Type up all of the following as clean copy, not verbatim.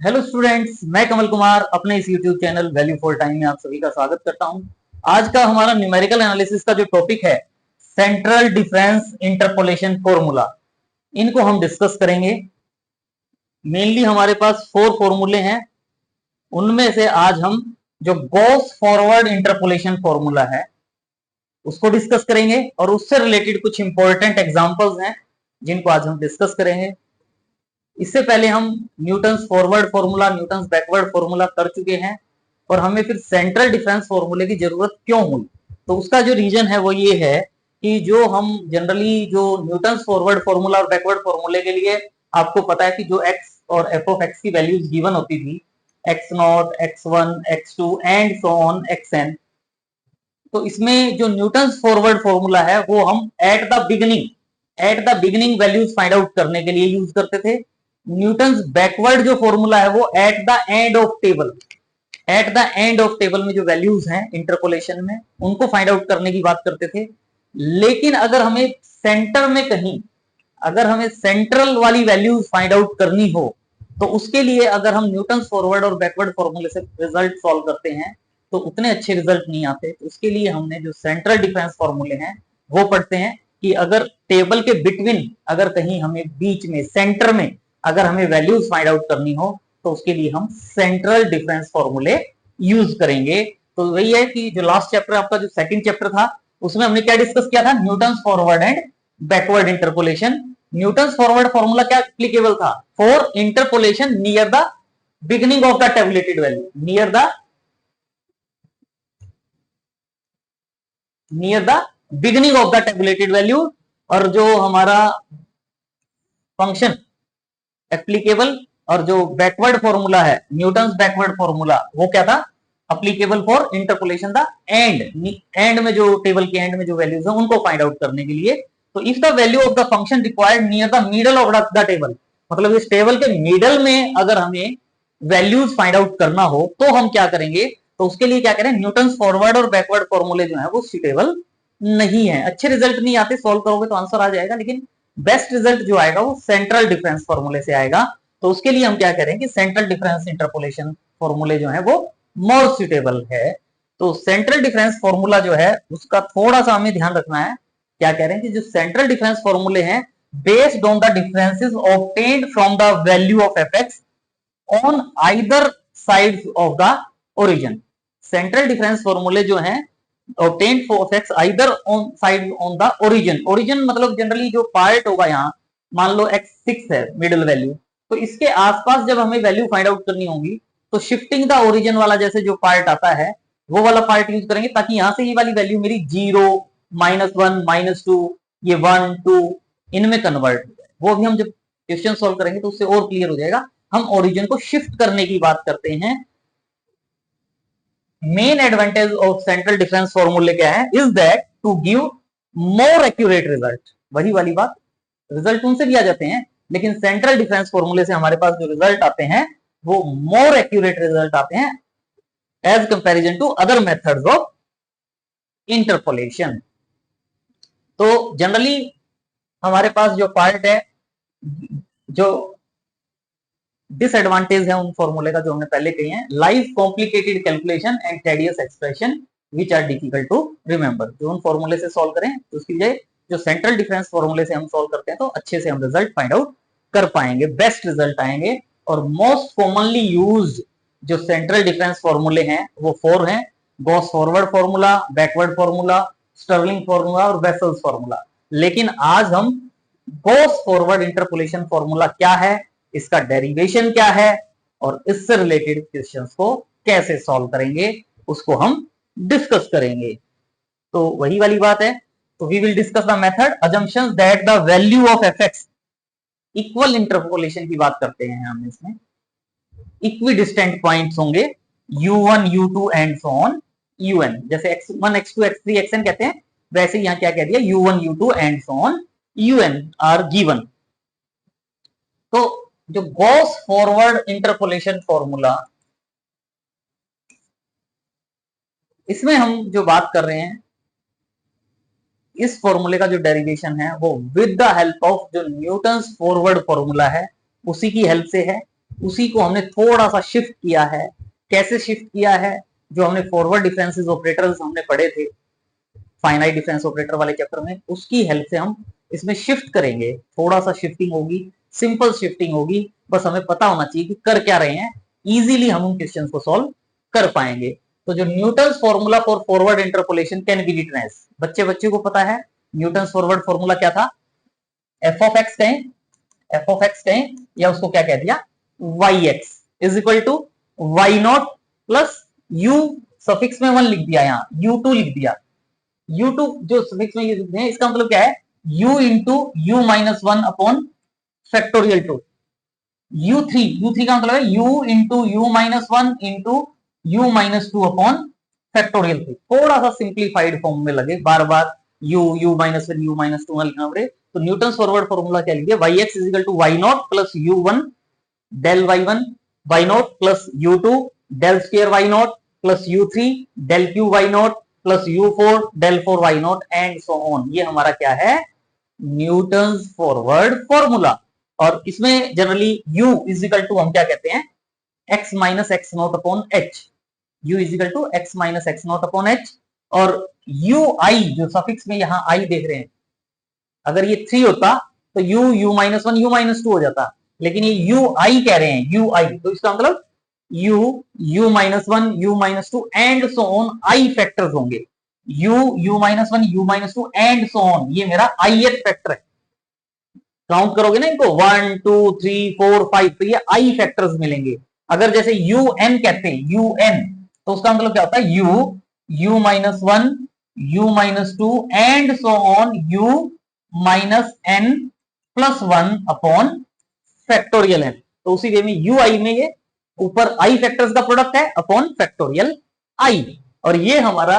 Hello students, मैं कमल कुमार अपने इस YouTube channel value for time में आप सभी का स्वागत करता हूं। आज का हमारा न्यूमेरिकल एनालिसिस का जो टॉपिक है सेंट्रल डिफरेंस इंटरपोलेशन फॉर्मूला, इनको हम डिस्कस करेंगे। मेनली हमारे पास 4 फॉर्मूले हैं, उनमें से आज हम जो गॉस फॉरवर्ड इंटरपोलेशन फॉर्मूला है उसको डिस्कस करेंगे और उससे रिलेटेड कुछ इंपॉर्टेंट एग्जांपल्स हैं जिनको आज हम डिस्कस करेंगे। इससे पहले हम Newton's forward formula, Newton's backward formula कर चुके हैं और हमें फिर सेंट्रल डिफरेंस फॉर्मूले की जरूरत क्यों हुई, तो उसका जो रीजन है वो ये है कि जो हम जनरली जो न्यूटन्स फॉरवर्ड फॉर्मूला और बैकवर्ड फॉर्मूले के लिए आपको पता है कि जो एक्स और एफ ऑफ एक्स की वैल्यूज गिवन होती थी, x nought, x one, x two and so on x n, तो इसमें जो न्यूटन्स फॉरवर्ड फॉर्मूला है वो हम at the beginning values find out करने के लिए यूज करते थे। न्यूटन्स बैकवर्ड जो फॉर्मूला है वो at the end of table में जो वैल्यूज हैं इंटरपोलेशन में उनको फाइंड आउट करने की बात करते थे। लेकिन अगर हमें सेंटर में कहीं, अगर हमें सेंट्रल वाली वैल्यूज फाइंड आउट करनी हो तो उसके लिए अगर हम न्यूटन्स फॉरवर्ड और बैकवर्ड फॉर्मूले से रिजल्ट सॉल्व करते हैं तो उतने अच्छे रिजल्ट नहीं आते। तो उसके लिए हमने जो सेंट्रल डिफरेंस फॉर्मूले हैं वो पढ़ते हैं कि अगर टेबल के बिटवीन, अगर कहीं हमें बीच में, सेंटर में अगर हमें वैल्यूज फाइंड आउट करनी हो तो उसके लिए हम सेंट्रल डिफरेंस फॉर्मूले यूज करेंगे। तो वही है कि जो लास्ट चैप्टर आपका जो सेकंड चैप्टर था उसमें हमने क्या डिस्कस किया था, Newton's forward and backward interpolation. Newton's forward formula क्या एप्लीकेबल था? For interpolation near the beginning of the tabulated value, near the beginning of the tabulated value. और जो हमारा फंक्शन एप्लीकेबल और जो बैकवर्ड फॉर्मूला है न्यूटन्स बैकवर्ड फॉर्मूला वो क्या था? Applicable for interpolation the end में, जो टेबल के एंड में जो वैल्यूज है उनको फाइंड आउट करने के लिए। तो if the value of the function required near the middle of the table, मतलब इस टेबल के मिडल में अगर हमें वैल्यूज फाइंड आउट करना हो तो हम क्या करेंगे? तो उसके लिए क्या करें, न्यूटन्स फॉरवर्ड और बैकवर्ड फॉर्मूले जो है वो सुटेबल नहीं है, अच्छे रिजल्ट नहीं आते। सॉल्व करोगे तो आंसर आ जाएगा, लेकिन बेस्ट रिजल्ट जो आएगा वो सेंट्रल डिफरेंस फॉर्मूले से आएगा। तो उसके लिए हम क्या करेंगे, सेंट्रल डिफरेंस इंटरपोलेशन फॉर्मूले जो है वो मोर सुटेबल है। तो सेंट्रल डिफरेंस फॉर्मूला जो है उसका थोड़ा सा हमें ध्यान रखना है। क्या कह रहे हैं कि जो सेंट्रल डिफरेंस फॉर्मूले हैं based on the differences obtained from the value of f x on either side of the origin. Central difference फॉर्मूले जो हैं obtained for x either on side on the origin मतलब जनरली जो part होगा, यहाँ मान लो x6 है middle value, तो इसके आसपास जब हमें वैल्यू फाइंड आउट करनी होगी तो शिफ्टिंग द ओरिजिन वाला जैसे जो पार्ट आता है वो वाला पार्ट यूज करेंगे, ताकि यहां से ये वाली वैल्यू मेरी 0, -1, -2, ये 1, 2 इनमें कन्वर्ट हो जाए। वो भी हम जब क्वेश्चन सॉल्व करेंगे तो उससे और क्लियर हो जाएगा। हम ओरिजिन को शिफ्ट करने की बात करते हैं। Main advantage of central difference फॉर्मूले क्या है? Is that to give more accurate result. वही वाली बात, रिजल्ट उनसे भी आ जाते हैं लेकिन सेंट्रल डिफरेंस फॉर्मूले से हमारे पास जो रिजल्ट आते हैं वो मोर एक्यूरेट रिजल्ट आते हैं as comparison to other methods of interpolation. तो जनरली हमारे पास जो पार्ट है, जो डिसएडवांटेज है उन फॉर्मूले का जो हमने पहले कही है, life complicated calculation and tedious expression which are difficult to remember. जो उन फॉर्मूले से सॉल्व करें तो उसकी बजाय जो सेंट्रल डिफरेंस फॉर्मूले से हम सॉल्व करते हैं तो अच्छे से हम रिजल्ट फाइंड आउट कर पाएंगे, बेस्ट रिजल्ट आएंगे। और मोस्ट कॉमनली यूज्ड जो सेंट्रल डिफरेंस फॉर्मूले हैं वो 4 हैं: Gauss forward formula, backward formula, Stirling formula और वेसल्स फॉर्मूला। लेकिन आज हम गॉस फॉरवर्ड इंटरपोलेशन फॉर्मूला क्या है, इसका डेरिवेशन क्या है और इससे रिलेटेड क्वेश्चंस को कैसे सॉल्व करेंगे उसको हम डिस्कस करेंगे। तो वही वाली बात है। तो we will discuss the method assumptions that the value of f x, equal interpolation की बात करते हैं हम, इसमें इक्वी डिस्टेंट पॉइंट्स होंगे u1, u2 and so on un, जैसे x1, x2, x3, xn कहते हैं, वैसे यहां क्या कह दिया, u1, u2 and so on un are given. तो जो गॉस फॉरवर्ड इंटरपोलेशन फॉर्मूला, इसमें हम जो बात कर रहे हैं, इस फॉर्मूले का जो डेरिवेशन है वो विद द हेल्प ऑफ जो न्यूटन्स फॉरवर्ड फॉर्मूला है उसी की हेल्प से है। उसी को हमने थोड़ा सा शिफ्ट किया है। कैसे शिफ्ट किया है? जो हमने फॉरवर्ड डिफरेंसेस ऑपरेटर्स हमने पढ़े थे फाइनाइट डिफरेंस ऑपरेटर वाले चैप्टर में, उसकी हेल्प से हम इसमें शिफ्ट करेंगे। थोड़ा सा शिफ्टिंग होगी, सिंपल शिफ्टिंग होगी, बस हमें पता होना चाहिए कि कर क्या रहे हैं। इजीली हम उन क्वेश्चन को सॉल्व कर पाएंगे। तो जो Newton's formula for forward interpolation can be written as, बच्चे को पता है न्यूटन्स फॉरवर्ड फॉर्मूला क्या था? एफ ऑफ एक्स कहें, एफ ऑफ एक्स कहें, या उसको क्या कह दिया, y x is equal to y nought plus u suffix में 1 लिख दिया, यहाँ u2 लिख दिया। u2 जो सफिक्स में ये लिखते हैं, इसका मतलब क्या है, u into u minus 1 upon factorial 2। u3 का मतलब है u into u minus 1 into u minus 2 upon factorial 3। थोड़ा सा सिंप्लीफाइड फॉर्म में लगे, बार बार यू माइनस 1 यू माइनस 2 लिखना पड़े, तो न्यूटन फॉरवर्ड फॉर्मूला क्या लिखिए, y x is equal to y nought plus u1 del y1 y nought plus u2 del square y nought plus u3 del cube y nought plus u4 del 4 y nought and so on. ये हमारा क्या है, Newton's forward formula. और इसमें generally u is equal to हम क्या कहते हैं, x minus x nought upon h, u is equal to x minus x nought upon h. और u i जो सफिक्स में यहाँ i देख रहे हैं, अगर ये 3 होता तो u माइनस 1 u माइनस 2 हो जाता, लेकिन ये यू आई कह रहे हैं, यू आई, तो इसका मतलब U minus 1 you minus 2 and so on I factors होंगे। U minus 1 you minus 2 and so on, ये मेरा ith फैक्टर है। काउंट करोगे ना इनको 1 2 3 4 5, तो ये आई फैक्टर्स मिलेंगे। अगर जैसे यू एन कहते हैं, यू एन, तो उसका मतलब क्या होता है, u minus 1 you minus 2 and so on u minus n plus 1 upon factorial n. तो उसी वे में यू आई में ये ऊपर आई फैक्टर्स का प्रोडक्ट है अपॉन फैक्टोरियल आई। और ये हमारा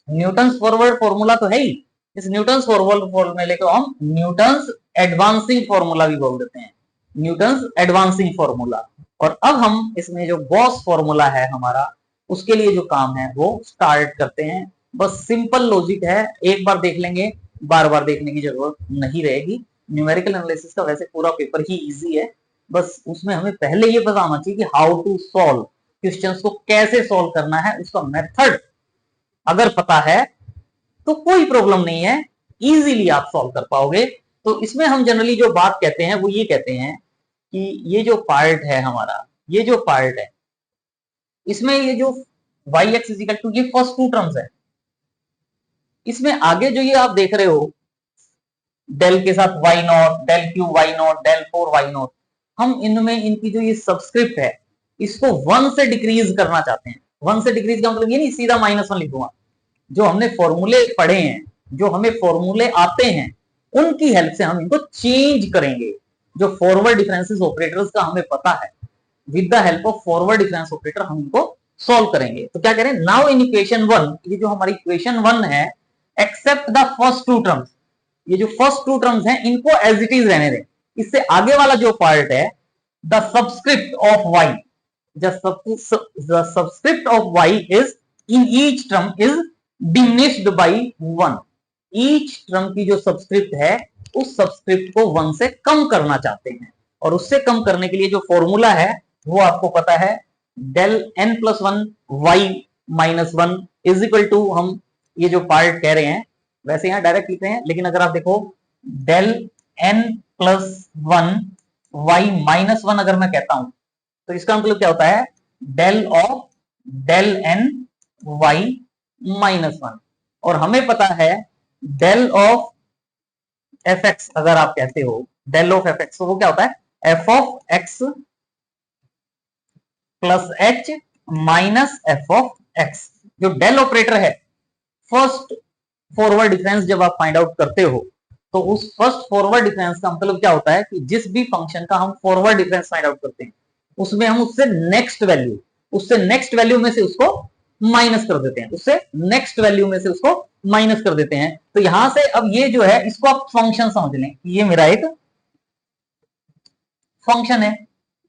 न्यूटन्स फॉरवर्ड फॉर्मूला तो है ही। इस न्यूटन्स फॉरवर्ड फॉर्मूले को हम न्यूटन्स एडवांसिंग फॉर्मूला भी बोल देते हैं, न्यूटन्स एडवांसिंग फॉर्मूला। और अब हम इसमें जो गॉस फॉर्मूला है हमारा, उसके लिए जो काम है वो स्टार्ट करते हैं। बस सिंपल लॉजिक है, एक बार देख लेंगे, बार बार देखने की जरूरत नहीं रहेगी। न्यूमेरिकल एनालिसिस का वैसे पूरा पेपर ही इजी है, बस उसमें हमें पहले ये पता होना चाहिए कि हाउ टू सॉल्व, क्वेश्चंस को कैसे सॉल्व करना है, उसका मेथड अगर पता है तो कोई प्रॉब्लम नहीं है, इजीली आप सॉल्व कर पाओगे। तो इसमें हम जनरली जो बात कहते हैं वो ये कहते हैं कि ये जो पार्ट है हमारा, ये जो पार्ट है, इसमें ये जो वाई एक्स इजिकल टू, ये फर्स्ट 2 टर्म्स है। इसमें आगे जो ये आप देख रहे हो डेल के साथ y not, del cube y not, del 4 y nought, हम इनमें इनकी जो ये सबस्क्रिप्ट है इसको 1 से डिक्रीज करना चाहते हैं। 1 से डिक्रीज का मतलब ये नहीं सीधा -1 लिखूंगा, जो हमने फॉर्मूले पढ़े हैं, जो हमें फॉर्मूले आते हैं, उनकी हेल्प से हम इनको चेंज करेंगे। जो फॉरवर्ड डिफरेंसेस ऑपरेटर्स का हमें पता है, with the help of forward difference operator हम इनको सॉल्व करेंगे। तो क्या करें, नाउ इन इक्वेशन 1, ये जो हमारी इक्वेशन 1 है, एक्सेप्ट द फर्स्ट 2 टर्म्स, ये जो फर्स्ट 2 टर्म्स हैं इनको एज इट इज रहने दें। इससे आगे वाला जो पार्ट है, the subscript of y, the subscript of y is in each term is diminished by 1। each term की जो सबस्क्रिप्ट है, उस सबस्क्रिप्ट को 1 से कम करना चाहते हैं। और उससे कम करने के लिए जो फॉर्मूला है वो आपको पता है, del n plus 1 y minus 1 is equal to, हम ये जो पार्ट कह रहे हैं वैसे यहां डायरेक्ट लिखते हैं, लेकिन अगर आप देखो del n plus 1 y minus 1 अगर मैं कहता हूं, तो इसका मतलब क्या होता है, del of del n y minus 1। और हमें पता है डेल ऑफ एफ एक्स, अगर आप कहते हो डेल ऑफ एफ एक्स, तो वो क्या होता है, F of x plus H minus F of x. जो डेल ऑपरेटर है, फर्स्ट फॉरवर्ड डिफरेंस जब आप फाइंड आउट करते हो, तो उस फर्स्ट फॉरवर्ड डिफरेंस का मतलब क्या होता है कि जिस भी फंक्शन का हम फॉरवर्ड डिफरेंस फाइंड आउट करते हैं, उसमें हम उससे नेक्स्ट वैल्यू में से उसको माइनस कर देते हैं, उससे नेक्स्ट वैल्यू में से उसको माइनस कर देते हैं। तो यहां से अब ये जो है, इसको आप फंक्शन समझ लें, ये मेरा एक फंक्शन है,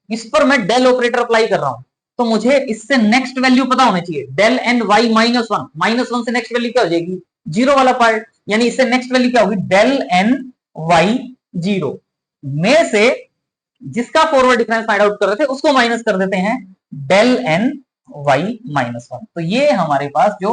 इस पर मैं डेल ऑपरेटर अप्लाई कर रहा हूं, तो मुझे इससे नेक्स्ट वैल्यू पता होनी चाहिए। डेल एन वाई माइनस 1, -1 से नेक्स्ट वैल्यू क्या हो जाएगी, 0 वाला पार्ट, यानी इससे नेक्स्ट वैल्यू क्या होगी, डेल एन वाई 0 में से जिसका फॉरवर्ड डिफरेंस फाइंड आउट कर रहे थे उसको माइनस कर देते हैं del n y minus one. तो ये हमारे पास जो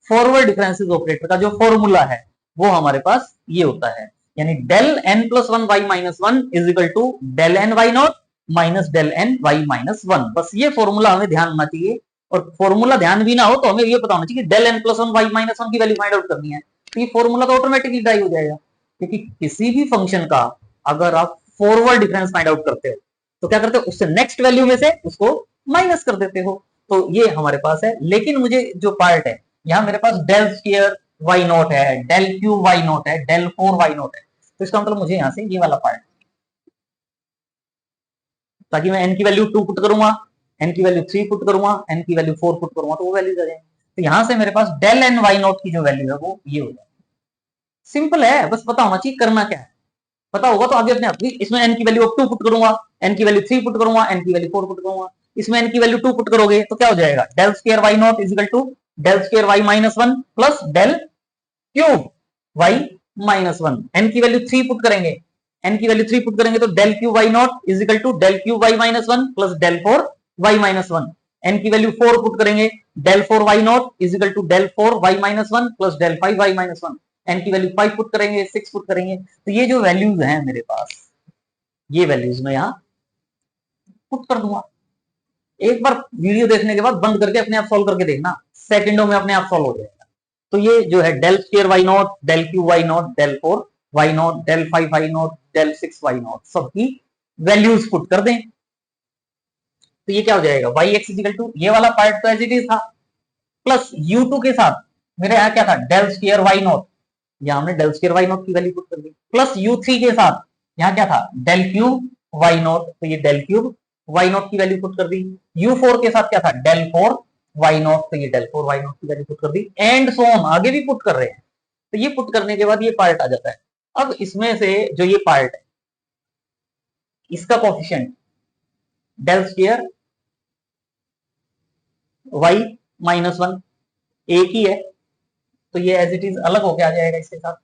फॉरवर्ड डिफरेंसेस ऑपरेटर का जो फॉर्मूला है वो हमारे पास ये होता है, यानी del n plus one y minus one is equal to del n y nought minus del n y minus one. बस ये फॉर्मूला हमें ध्यान होना चाहिए, और फॉर्मूला ध्यान भी ना हो तो हमें ये पता होना चाहिए कि del n plus one y minus one की वैल्यू फाइंड आउट करनी है, तो ये फॉर्मूला तो ऑटोमेटिकली ड्राइव हो जाएगा। क्योंकि किसी भी फंक्शन का अगर आप फॉरवर्ड डिफरेंस फाइंड आउट करते हो तो क्या करते हो, उससे नेक्स्ट वैल्यू में से उसको माइनस कर देते हो। तो ये हमारे पास है, लेकिन मुझे जो पार्ट है यहाँ मेरे पास डेल स्क्वायर वाई नॉट है, डेल क्यू वाई नॉट है, डेल फोर वाई नॉट है, तो इसका मतलब मुझे यहां से ये वाला पार्ट, ताकि मैं एन की वैल्यू 2 पुट करूंगा, एन की वैल्यू 3 पुट करूंगा, एन की वैल्यू 4 पुट करूंगा, तो वो वैल्यूज आ जाएंगे। तो यहां से मेरे पास डेल एन वाई नॉट की जो वैल्यू है वो ये हो जाएगी। सिंपल है, बस पता होना चाहिए करना क्या है, पता होगा तो आगे अपने आप। इसमें एन की वैल्यू अब 2 पुट करूंगा, एन की वैल्यू 3 पुट करूंगा, एन की वैल्यू 4 पुट करूंगा। इसमें एन की वैल्यू 2 पुट करोगे तो क्या हो जाएगा, del square y nought is equal to del square Y minus one plus del cube Y minus one. N की वैल्यू 3 पुट करेंगे, एन की वैल्यू 3 पुट करेंगे तो del cube y nought is equal to del cube y minus one plus del four Y minus one. N की value 4 put करेंगे, del four y nought is equal to del four Y minus one plus del five Y minus one. N की value 5 put करेंगे, 6 put करेंगे, तो ये जो values हैं मेरे पास, ये वैल्यूज मैं यहां पुट कर दूंगा। एक बार वीडियो देखने के बाद बंद करके अपने आप सॉल्व करके देखना, सेकंडों में अपने आप सॉल्व हो जाएगा। तो ये जो है del square y not, del cube y not, del four y not, del five y not, del six y nought, सबकी वैल्यूज पुट कर दें तो ये क्या हो जाएगा, वाई एक्स इजिकल टू ये वाला पार्ट तो एज इट इज था, प्लस u2 के साथ मेरे यहाँ क्या था, डेल स्क्वायर वाई नॉट, यहाँ हमने डेल स्क्वायर वाई नॉट की वैल्यू पुट कर दी, प्लस u3 के साथ यहाँ क्या था, डेल क्यूब वाई नॉट, तो ये डेल क्यूब वाई नॉट की वैल्यू पुट कर दी। u4 के साथ क्या था, डेल फोर वाई नॉट, तो ये डेल फोर वाई नॉट की वैल्यू पुट कर दी, एंड सो ऑन आगे भी पुट कर रहे हैं। तो ये पुट करने के बाद ये पार्ट आ जाता है। अब इसमें से जो ये पार्ट है इसका coefficient del square Y minus one एक ही है, तो ये एज इट इज अलग होके आ जाएगा इसके साथ,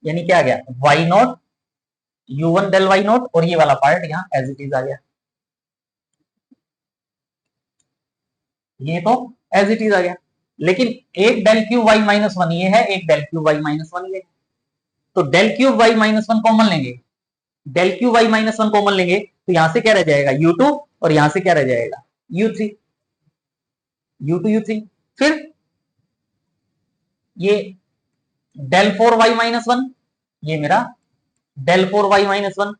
यानी क्या आ गया, y nought u1 del Y nought, और ये वाला पार्ट यहाँ एज इट इज आ गया, ये तो एज इट इज आ गया। लेकिन एक del cube Y minus one ये है, एक del cube Y minus one ये है, तो del cube Y minus one common लेंगे, del cube Y minus one common लेंगे तो यहां से क्या रह जाएगा, u2, और यहां से क्या रह जाएगा, u3, u2 u3। फिर ये del four Y minus one, ये मेरा del four Y minus one,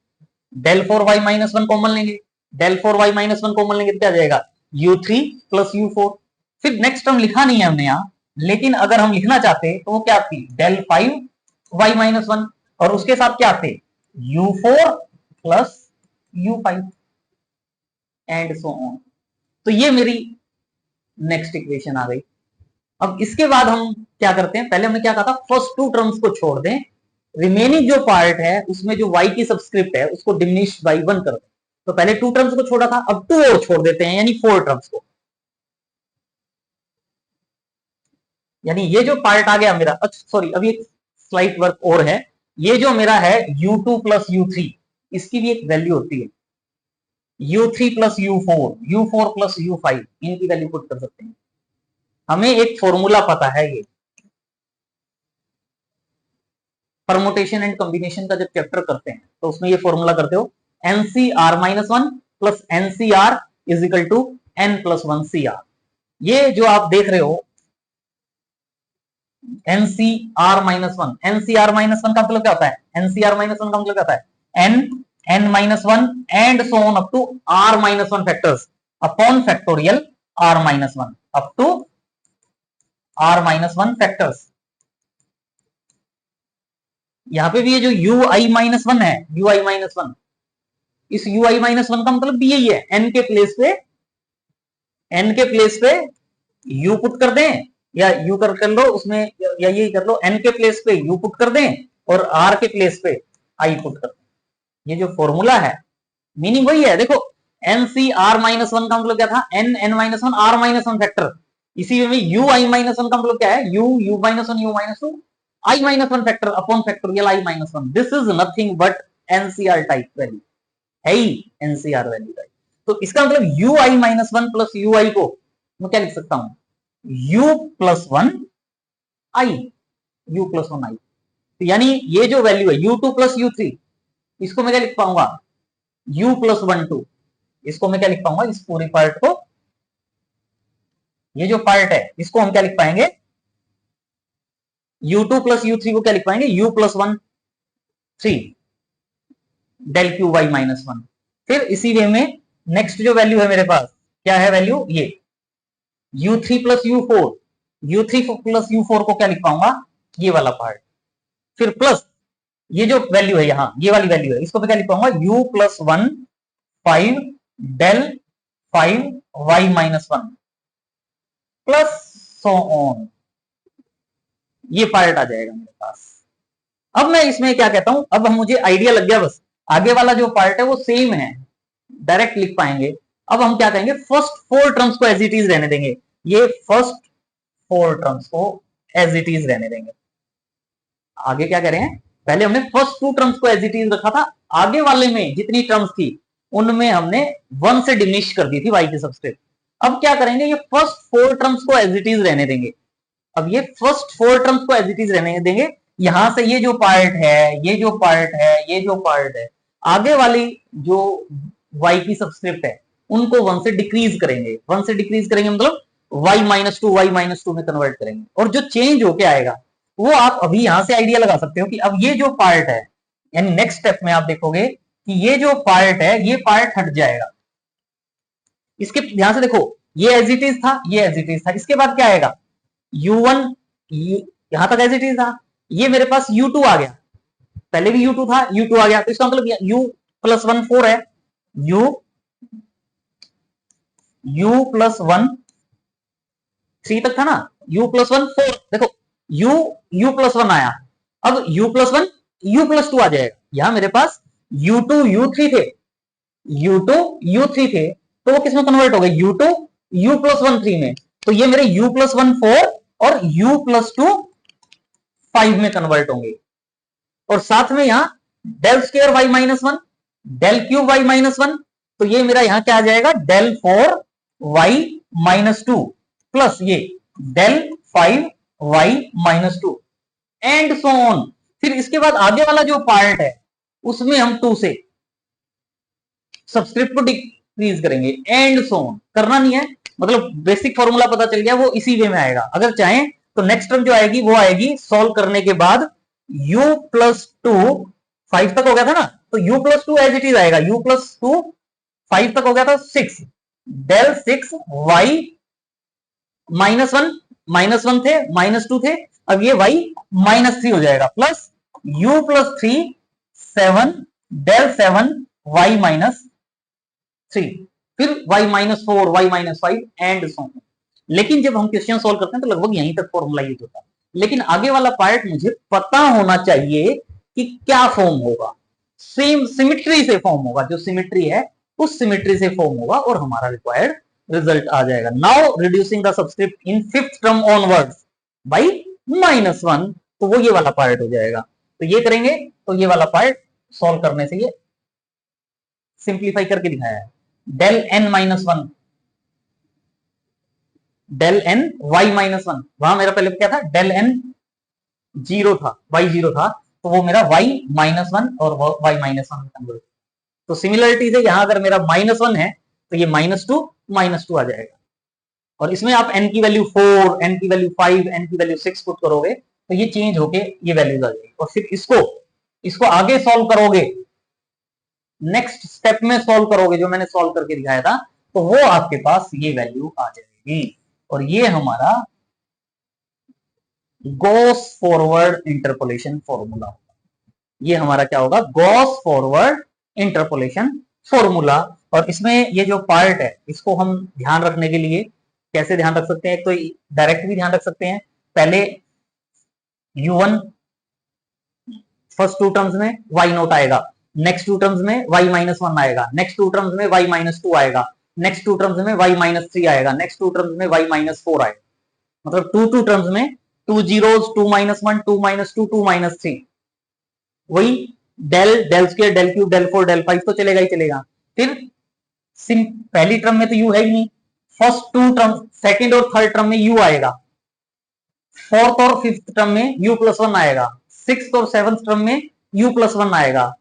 del four Y minus one common लेंगे, del four Y minus one common लेंगे तो क्या जाएगा, u3 प्लस u4। फिर नेक्स्ट टर्म लिखा नहीं है हमने यहाँ, लेकिन अगर हम लिखना चाहते तो वो क्या थी, del five Y minus one, और उसके साथ क्या थे, u4 plus u5 and so on. तो ये मेरी नेक्स्ट इक्वेशन आ गई। अब इसके बाद हम क्या करते हैं, पहले हमने क्या कहा था, फर्स्ट टू टर्म्स को छोड़ दें, रिमेनिंग जो पार्ट है उसमें जो y की सबस्क्रिप्ट है उसको डिमिनिश बाई वन कर दें। तो पहले टू टर्म्स को छोड़ा था, अब टू और छोड़ देते हैं, यानी फोर टर्म्स को, यानी ये जो पार्ट आ गया मेरा, अच्छा सॉरी अभी एक स्लाइट वर्क और है, ये जो मेरा है u2 प्लस u3, इसकी भी एक वैल्यू होती है u3 plus u4 plus u5, इनकी वैल्यू पुट कर सकते हैं। हमें एक फॉर्मूला पता है, ये परमुटेशन एंड कॉम्बिनेशन का जब चैप्टर करते हैं तो उसमें ये फॉर्मूला करते हो, nCr minus one plus nCr is equal to n plus one C r. ये जो आप देख रहे हो nCr minus one, nCr minus one का मतलब क्या होता है, एनसीआर माइनस वन का मतलब क्या होता है, n minus one and so on up to r minus one factors upon factorial r minus one up to r minus one factors. यहाँ पे भी ये जो यू आई माइनस वन है, यू आई माइनस वन, इस यू आई माइनस वन का मतलब भी यही है, एन के प्लेस पे यू पुट कर दें, या यू कर लो उसमें, या यही कर लो, एन के प्लेस पे यू पुट कर दें और आर के प्लेस पे आई पुट कर दें। ये जो फॉर्मूला है मीनिंग वही है, देखो n C r minus one का मतलब क्या था, n minus one r minus one factor, इसी में यू आई माइनस वन का मतलब क्या है, u minus one you minus two I minus 1 factor upon factorial I minus 1. This is nothing but NCR type value. है ही एनसीआर वैल्यू का। तो इसका मतलब U I minus one plus U I को मैं क्या लिख सकता हूं, u plus one I, u plus one I. तो यानी ये जो वैल्यू है u2 प्लस u3, इसको मैं क्या लिख पाऊंगा, u प्लस वन टू। इसको मैं क्या लिख पाऊंगा, इस पूरी पार्ट को, ये जो पार्ट है इसको हम क्या लिख पाएंगे, u2 प्लस u3 को क्या लिख पाएंगे, u plus one three del cube y minus one. फिर इसी वे में नेक्स्ट जो वैल्यू है मेरे पास, क्या है वैल्यू, ये u3 plus u4, u3 plus u4 को क्या लिख पाऊंगा, ये वाला पार्ट। फिर प्लस ये जो वैल्यू है यहां, ये वाली वैल्यू है, इसको मैं क्या लिख पाऊंगा, u plus one five del five Y minus one plus so on, ये पार्ट आ जाएगा मेरे पास। अब मैं इसमें क्या कहता हूं, अब मुझे आइडिया लग गया, बस आगे वाला जो पार्ट है वो सेम है, डायरेक्ट लिख पाएंगे। अब हम क्या करेंगे, फर्स्ट फोर टर्म्स को एज इट इज रहने देंगे, ये फर्स्ट फोर टर्म्स को एज इट इज रहने देंगे। आगे क्या करें, पहले हमने फर्स्ट टू टर्म्स को एज इट इज रखा था, आगे वाले में जितनी टर्म्स थी उनमें हमने वन से डिमिनिश कर दी थी वाई की सबस्क्रिप्ट। अब क्या करेंगे, ये फर्स्ट फोर टर्म्स को एज इट इज रहने देंगे। अब ये फर्स्ट फोर टर्म्स को एज इट इज रहने देंगे, यहां से ये जो पार्ट है, ये जो पार्ट है, ये जो पार्ट है, आगे वाली जो y की सबस्क्रिप्ट है उनको वन से डिक्रीज करेंगे। वन से डिक्रीज करेंगे मतलब y माइनस टू में कन्वर्ट करेंगे, और जो चेंज होके आएगा वो आप अभी यहां से आइडिया लगा सकते हो कि अब ये जो पार्ट है, यानी नेक्स्ट स्टेप में आप देखोगे कि ये जो पार्ट है ये पार्ट हट जाएगा। इसके ध्यान से देखो, ये एज इट इज था, ये एज इट इज था, इसके बाद क्या आएगा, u1 यहां तक एज इट इज था, ये मेरे पास u2 आ गया, पहले भी u2 था, u2 आ गया, तो इसका मतलब u प्लस वन फोर है, u प्लस वन थ्री तक था ना, u प्लस वन फोर, देखो u प्लस वन आया, अब u plus one u plus two आ जाएगा। यहां मेरे पास u2 u3 थे, u2 u3 थे, तो वो किसमें कन्वर्ट हो गए, u2 u plus one three में, तो ये मेरे u प्लस वन फोर और u प्लस टू फाइव में कन्वर्ट होंगे। और साथ में यहां del square Y minus one, del cube Y minus one, तो ये मेरा यहां क्या आ जाएगा, del four Y minus two plus ये del five Y minus two and so on. फिर इसके बाद आगे वाला जो पार्ट है उसमें हम टू से सब्सक्रिप्ट को डिक्रीज करेंगे, एंड सो ऑन। करना नहीं है, मतलब बेसिक फॉर्मूला पता चल गया, वो इसी वे में आएगा। अगर चाहें तो नेक्स्ट टर्म जो आएगी वो आएगी सॉल्व करने के बाद u प्लस टू फाइव तक हो गया था ना, तो u plus two as it is आएगा, u प्लस टू फाइव तक हो गया था six, del six y minus one थे, माइनस टू थे, अब ये y माइनस थ्री हो जाएगा, plus u plus three seven, del seven y minus three, फिर y minus four, Y minus five and so. लेकिन जब हम क्वेश्चन सॉल्व करते हैं तो लगभग यहीं तक फॉर्मूला यूज होता है, लेकिन आगे वाला पार्ट मुझे पता होना चाहिए कि क्या फॉर्म होगा, सेम सिमिट्री से फॉर्म होगा, जो सिमिट्री है उस सिमिट्री से फॉर्म होगा और हमारा रिक्वायर्ड रिजल्ट आ जाएगा। Now reducing the subscript in fifth term onwards by minus one, तो वो ये वाला पार्ट हो जाएगा। तो ये करेंगे तो ये वाला पार्ट सॉल्व करने से ये सिंप्लीफाई करके दिखाया है, del n minus one, del n y minus one, वहां मेरा पहले क्या था, डेल एन जीरो था, वाई जीरो था, तो वो मेरा वाई माइनस वन और वाई माइनस वन कन्वर्ट। तो सिमिलरिटी से यहां अगर मेरा माइनस वन है तो ये माइनस टू आ जाएगा, और इसमें आप n की वैल्यू 4, n की वैल्यू 5, n की वैल्यू 6 पुट करोगे तो ये चेंज होके ये वैल्यूज आ जाएगी, और फिर इसको आगे सॉल्व करोगे, नेक्स्ट स्टेप में सॉल्व करोगे जो मैंने सॉल्व करके दिखाया था, तो वो आपके पास ये वैल्यू आ जाएगी, और ये हमारा गॉस फॉरवर्ड इंटरपोलेशन फॉर्मूला होगा। ये हमारा क्या होगा, गॉस फॉरवर्ड इंटरपोलेशन फॉर्मूला। और इसमें ये जो पार्ट है इसको हम ध्यान रखने के लिए कैसे ध्यान रख सकते हैं, एक तो डायरेक्ट भी ध्यान रख सकते हैं, पहले u1 फर्स्ट टू टर्म्स में y नोट आएगा, नेक्स्ट टू टर्म्स में y माइनस वन आएगा, नेक्स्ट टू टर्म्स में y माइनस टू आएगा, नेक्स्ट टू टर्म्स में y माइनस थ्री आएगा, नेक्स्ट टू टर्म्स में y माइनस फोर आएगा, मतलब टू टर्म्स में two zeros, two minus one, two minus two, two minus three, वही del, del square, del cube, del 4, del 5 तो चलेगा ही चलेगा। फिर पहली टर्म में तो यू है ही नहीं, फर्स्ट टू टर्म, सेकंड और थर्ड टर्म में यू आएगा, फोर्थ और फिफ्थ टर्म में u प्लस वन आएगा, सिक्स और सेवंथ टर्म में u प्लस वन आएगा,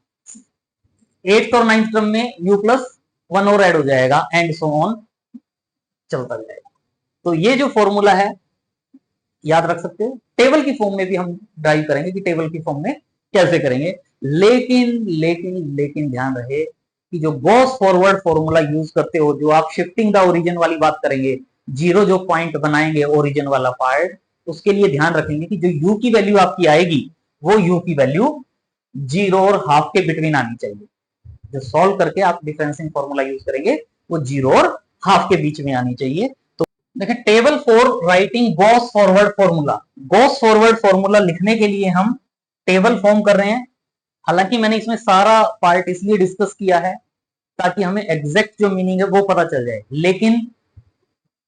एट्थ और नाइन्थ टर्म में u प्लस वन और ऐड हो जाएगा, एंड सो ऑन चलता जाएगा। तो ये जो फॉर्मूला है याद रख सकते हो, टेबल की फॉर्म में भी हम ड्राइव करेंगे कि टेबल की फॉर्म में कैसे करेंगे। लेकिन लेकिन लेकिन ध्यान रहे कि जो गॉस फॉरवर्ड फॉर्मूला यूज करते हो, जो आप शिफ्टिंग द ओरिजिन वाली बात करेंगे, जीरो जो पॉइंट बनाएंगे ओरिजिन वाला पार्ट, उसके लिए ध्यान रखेंगे कि जो u की वैल्यू आपकी आएगी वो u की वैल्यू जीरो और हाफ के बिटवीन आनी चाहिए। जो सॉल्व करके आप डिफरेंशियल फॉर्मूला यूज करेंगे वो जीरो और हाफ के बीच में आनी चाहिए। तो देखिए table for writing Gauss forward formula, Gauss forward formula लिखने के लिए हम टेबल फॉर्म कर रहे हैं। हालांकि मैंने इसमें सारा पार्ट इसलिए डिस्कस किया है ताकि हमें एग्जैक्ट जो मीनिंग है वो पता चल जाए, लेकिन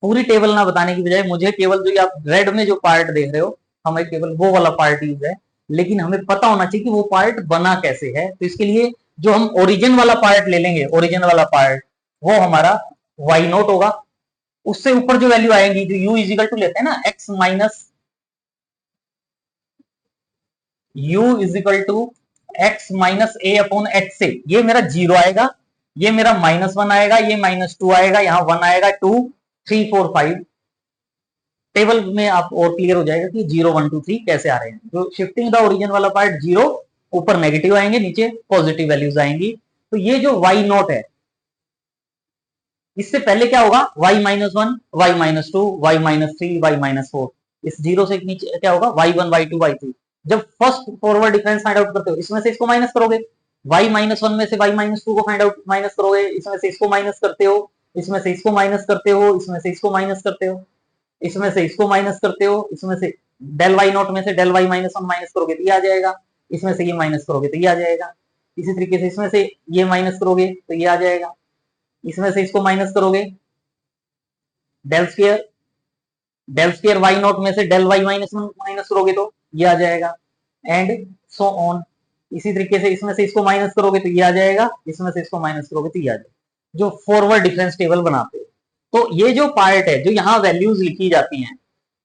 पूरी टेबल ना बताने की बजाय मुझे केवल जो आप रेड में जो पार्ट देख रहे हो हमें केवल वो वाला पार्ट यूज है, लेकिन हमें पता होना चाहिए कि वो पार्ट बना कैसे है। तो इसके लिए जो हम ओरिजिन वाला पार्ट ले लेंगे, ओरिजिन वाला पार्ट वो हमारा वाई नोट होगा, उससे ऊपर जो वैल्यू आएंगी, जो u इजिकल टू लेते हैं ना x minus u is equal to x minus a upon h से, ये मेरा जीरो आएगा, ये मेरा माइनस वन आएगा, ये माइनस टू आएगा, यहाँ वन आएगा, 2 3 4 5। टेबल में आप और क्लियर हो जाएगा कि 0 1 2 3 कैसे आ रहे हैं। जो शिफ्टिंग द ओरिजिन वाला पार्ट जीरो, ऊपर नेगेटिव आएंगे, नीचे पॉजिटिव वैल्यूज आएंगी। तो ये जो y नॉट है, इससे पहले क्या होगा, y minus one, y minus two, y minus three, y minus four. इस जीरो से नीचे क्या होगा, y1 y2 y3। जब first forward difference find out करते हो, इसमें से इसको माइनस करोगे, y माइनस वन में से y माइनस टू को फाइंड आउट माइनस करोगे, इसमें से इसको माइनस करते हो, इसमें से इसको माइनस करते हो, इसमें से इसको माइनस करते हो, इसमें से इसको माइनस करते हो, इसमें से डेल वाई नॉट में से del y minus one minus करोगे तो ये आ जाएगा, इसमें से ये माइनस करोगे तो ये आ जाएगा, इसी तरीके से इसमें से ये माइनस करोगे तो ये आ जाएगा, इसमें से इसको माइनस करोगे, डेल स्क्वायर वाई नॉट में से del y minus one minus करोगे तो ये आ जाएगा, एंड सो ऑन। इसी तरीके से इसमें से इसको माइनस करोगे तो ये आ जाएगा, इसमें से इसको माइनस करोगे तो ये आ जाएगा, जो फॉरवर्ड डिफरेंस टेबल बनाते हैं। तो ये जो पार्ट है, जो यहाँ वैल्यूज लिखी जाती हैं,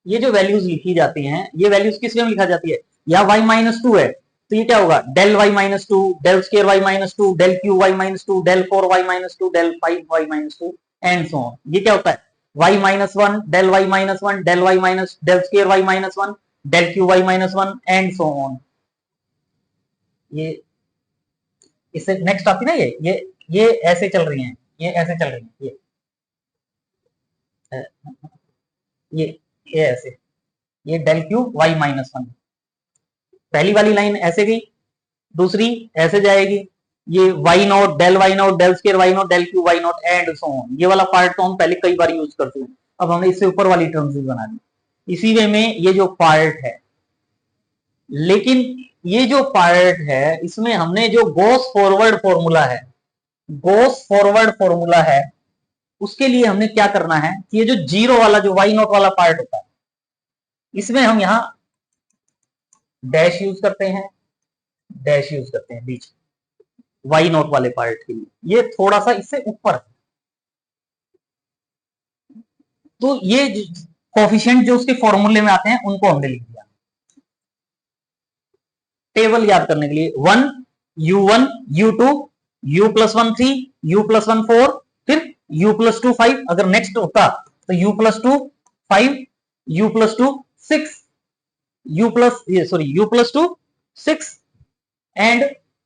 ये जो वैल्यूज लिखी जाती हैं, ये वैल्यूज किस में लिखा जाती है, या y माइनस टू है तो ये क्या होगा, del y minus two, del square Y minus two, del cube y minus two, del four Y minus two, del five Y minus two, and so on. ये क्या होता है, y minus one, del y minus one, del y minus, del square Y minus one, del cube y minus one, and so on. ये इससे next आती ना, ये ऐसे चल रही हैं, ये ऐसे चल रही हैं, ये ऐसे, ये del cube y minus one, पहली वाली लाइन ऐसे गई, दूसरी ऐसे जाएगी, ये y not, del why not, del square y not, del cube y nought, and so on. ये वाला पार्ट तो हम पहले कई बार यूज करते हैं, अब हमने इससे ऊपर वाली टर्म्स भी बना दी। इसी वे में ये जो पार्ट है, लेकिन ये जो पार्ट है इसमें हमने जो गॉस फॉरवर्ड फॉर्मूला है, गॉस फॉरवर्ड फॉर्मूला है, उसके लिए हमने क्या करना है कि ये जो जीरो वाला, जो वाई नॉट वाला पार्ट होता है, इसमें हम यहां डैश यूज करते हैं, डैश यूज करते हैं बीच वाई नॉट वाले पार्ट के लिए, ये थोड़ा सा इससे ऊपर है। तो ये कोफिशिएंट जो उसके फॉर्मूले में आते हैं उनको हमने लिख दिया। टेबल याद करने के लिए, one u1 u2 u plus one 3 u plus one 4, फिर u प्लस टू 5, अगर नेक्स्ट होता तो u plus to 5, u plus to 6, u plus to 6, and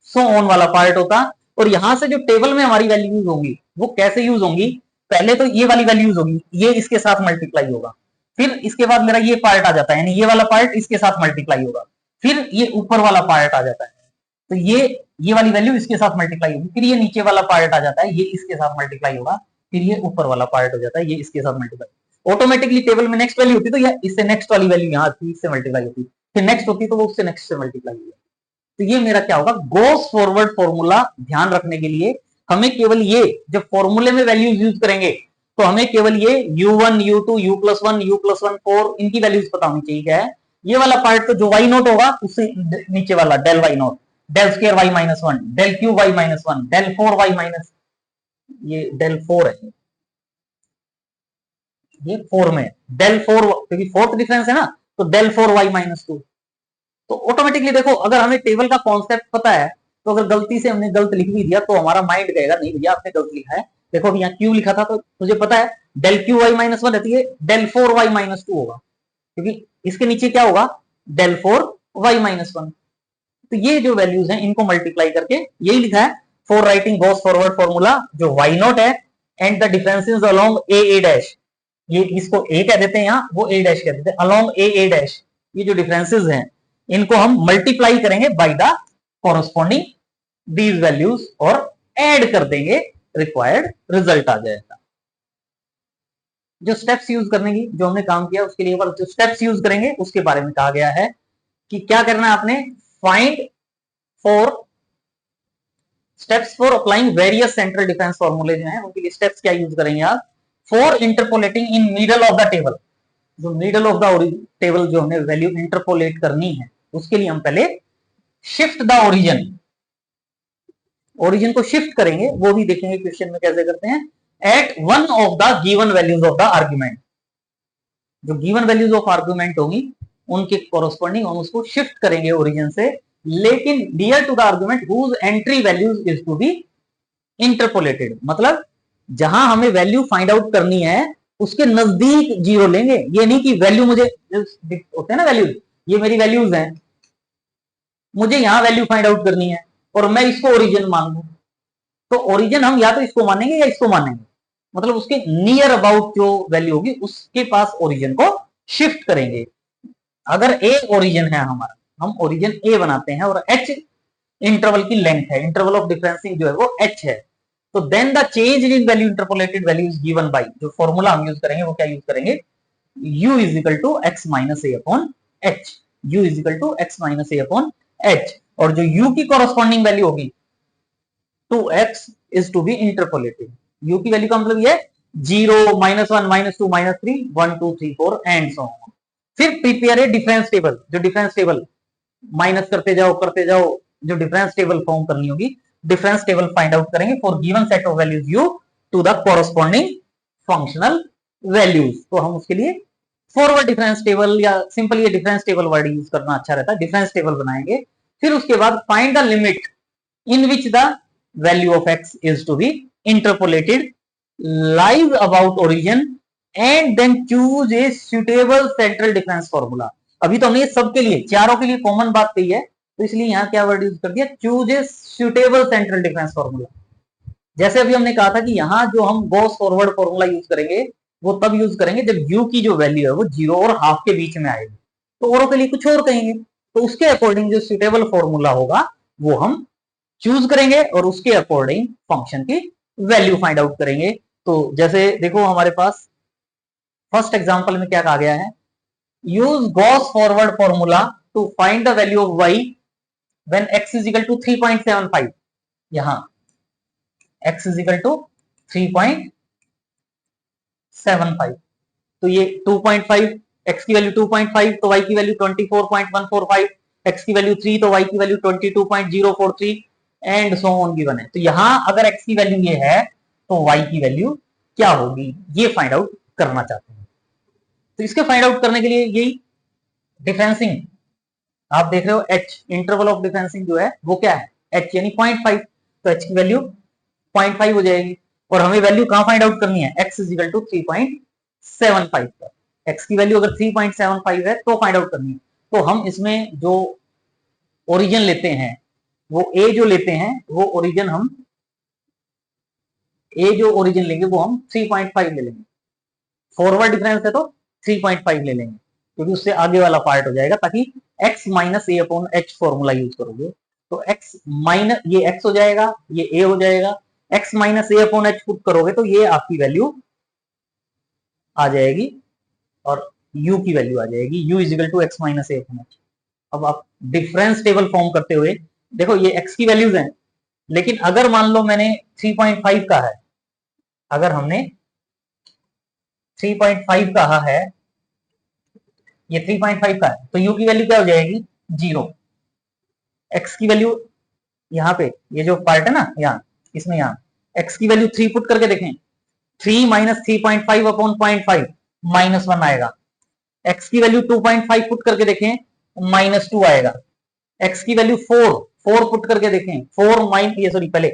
so on वाला पार्ट होता। और यहां से जो टेबल में हमारी वैल्यू यूज होंगी वो कैसे यूज होंगी, पहले तो ये वाली वैल्यू यूज होगी, ये इसके साथ मल्टीप्लाई होगा, फिर इसके बाद मेरा ये पार्ट आ जाता है, यानी ये वाला पार्ट इसके साथ मल्टीप्लाई होगा, फिर ये ऊपर वाला पार्ट आ जाता है, तो ये वाली वैल्यू इसके साथ मल्टीप्लाई होगी, फिर ये नीचे वाला पार्ट आ जाता है, ये इसके साथ मल्टीप्लाई होगा, फिर ये ऊपर वाला पार्ट हो जाता है, ये इसके साथ मल्टीप्लाई। ऑटोमेटिकली टेबल में नेक्स्ट वैल्यू होती तो ये इससे नेक्स्ट वाली वैल्यू यहाँ आती, इससे मल्टीप्लाई होती, फिर नेक्स्ट होती तो वो उससे नेक्स्ट से मल्टीप्लाई होगी। तो ये मेरा क्या होगा, गॉस फॉरवर्ड फॉर्मूला। ध्यान रखने के लिए हमें केवल ये, जब फॉर्मूले में वैल्यूज यूज करेंगे तो हमें केवल ये u1 u2 u plus one 4 इनकी वैल्यूज पता होनी चाहिए क्या है। ये वाला पार्ट तो जो वाई नोट होगा उससे नीचे वाला del y nought, del square Y minus one, del cube Y minus one, del four Y minus, ये डेल फोर है, ये फोर में डेल फोर, क्योंकि फोर्थ डिफरेंस है ना, तो del four Y minus two. तो ऑटोमेटिकली देखो, अगर हमें टेबल का कॉन्सेप्ट पता है, तो अगर गलती से हमने गलत लिख भी दिया तो हमारा माइंड कहेगा नहीं भैया आपने गलत लिखा है, देखो अभी यहाँ क्यू लिखा था तो मुझे पता है del cube y minus one रहती है, del four Y minus two होगा, क्योंकि इसके नीचे क्या होगा, del four Y minus one. तो ये जो वैल्यूज हैं इनको मल्टीप्लाई करके यही लिखा है for writing Gauss forward formula, जो वाई नॉट है and the differences along A dash, ये इसको ए कह देते हैं यहाँ, वो ए डैश कह देते हैं, अलोंग ए डैश, ये जो डिफरेंसेस हैं इनको हम मल्टीप्लाई करेंगे by the corresponding these values और ऐड कर देंगे, रिक्वायर्ड रिजल्ट आ जाएगा। जो स्टेप्स यूज करने की जो हमने काम किया उसके लिए जो स्टेप्स यूज करेंगे उसके बारे में कहा गया है कि क्या करना है आपने, find for steps for applying various central difference फॉर्मूले जो हैं उनके लिए स्टेप्स क्या यूज करेंगे आप, for interpolating in middle of the table, जो मिडल ऑफ द टेबल जो हमें वैल्यू इंटरपोलेट करनी है उसके लिए हम पहले शिफ्ट द ओरिजिन को शिफ्ट करेंगे, वो भी देखेंगे क्वेश्चन में कैसे करते हैं, at one of the given values of the argument, जो गिवन वैल्यूज ऑफ आर्ग्यूमेंट होगी उनके कोरस्पॉन्डिंग हम उसको शिफ्ट करेंगे ओरिजिन से, लेकिन near to the argument whose entry values is to be interpolated, मतलब जहां हमें वैल्यू फाइंड आउट करनी है उसके नजदीक जीरो लेंगे, ये नहीं कि वैल्यू मुझे होते हैं ना वैल्यूज, ये मेरी वैल्यूज हैं, मुझे यहां वैल्यू फाइंड आउट करनी है और मैं इसको ओरिजिन मान लूं, तो ओरिजिन हम या तो इसको मानेंगे या इसको मानेंगे, मतलब उसके नियर अबाउट जो वैल्यू होगी उसके पास ओरिजिन को शिफ्ट करेंगे। अगर ए ओरिजिन है हमारा, हम ओरिजिन ए बनाते हैं और एच इंटरवल की लेंथ है, इंटरवल ऑफ डिफरेंसिंग जो है वो एच है, तो then the change in value interpolated value is given by, जो फॉर्मूला हम यूज करेंगे वो क्या यूज करेंगे, u is equal to x minus a upon h, u is equal to x minus a upon h, और जो u की corresponding value होगी 2x is to be interpolated, u की वैल्यू का मतलब ये 0 minus one minus two minus three 1 2 3 4 and so on. फिर prepare a difference table, जो डिफरेंस टेबल माइनस करते जाओ, जो डिफरेंस टेबल फॉर्म करनी होगी, डिफरेंस टेबल फाइंड आउट करेंगे for given set of values u to the corresponding functional values, तो हम उसके लिए फॉरवर्ड डिफरेंस टेबल या सिंपल ये डिफरेंस टेबल वर्ड यूज करना अच्छा रहता है, डिफरेंस टेबल बनाएंगे। फिर उसके बाद find the limit in which the value of x is to be interpolated lies about origin and then choose a suitable central difference formula। अभी तो हमने ये सबके लिए चारों के लिए कॉमन बात कही है, तो इसलिए यहां क्या वर्ड यूज कर दिया, choose a suitable central difference formula. जैसे अभी हमने कहा था कि यहां जो हम गॉस फॉरवर्ड फॉर्मूला यूज करेंगे वो तब यूज करेंगे जब u की जो वैल्यू है वो 0 और हाफ के बीच में आएगी, तो औरों के लिए कुछ और कहेंगे, तो उसके अकॉर्डिंग जो सुटेबल फॉर्मूला होगा वो हम चूज करेंगे और उसके अकॉर्डिंग फंक्शन की वैल्यू फाइंड आउट करेंगे। तो जैसे देखो हमारे पास फर्स्ट एग्जांपल में क्या कहा गया है, use Gauss forward formula to find the value of y when x is equal to 3.75, यहां x इज इक्वल टू 3.75, तो ये 2.5, x की वैल्यू 2.5 तो y की वैल्यू 24.145, x की वैल्यू 3 तो y की value 22.043 and so on given है। तो यहां अगर x की वैल्यू ये है तो y की वैल्यू क्या होगी, ये फाइंड आउट करना चाहते हैं। तो इसके फाइंड आउट करने के लिए यही डिफरेंसिंग आप देख रहे हो, h इंटरवल ऑफ डिफरेंसिंग जो है वो क्या है, h यानी 0.5, तो h की वैल्यू 0.5 हो जाएगी और हमें वैल्यू कहां फाइंड आउट करनी है, x इज इक्वल टू 3.75 पर, x की वैल्यू अगर 3.75 है तो फाइंड आउट करनी है। तो हम इसमें जो ओरिजिन लेते हैं वो a जो लेते हैं वो ओरिजिन हम a जो ओरिजिन लेंगे वो हम 3.5 ले लेंगे, फॉरवर्ड डिफरेंस है तो 3.5 ले लेंगे क्योंकि उससे आगे वाला पार्ट हो जाएगा, ताकि x minus a upon H formula use करोगे तो x माइनस ये x हो जाएगा, ये a हो जाएगा, x minus a upon H put करोगे तो ये आपकी वैल्यू आ जाएगी और u की वैल्यू आ जाएगी, u is equal to x minus a upon h. अब आप डिफरेंस टेबल फॉर्म करते हुए देखो ये x की वैल्यूज हैं, लेकिन अगर मान लो मैंने 3.5 का है, अगर हमने 3.5 कहा है, ये 3.5 का है तो u की वैल्यू क्या हो जाएगी 0, x की वैल्यू यहाँ पे ये जो पार्ट है ना, यहाँ इसमें यहाँ x की वैल्यू 3 पुट करके देखें, 3 माइनस 3.5 अपॉन 0.5 -1 आएगा। x की वैल्यू 2.5 पुट करके देखें, -2 आएगा। x की वैल्यू 4 पुट करके देखें, 4 माइन ये सॉरी पहले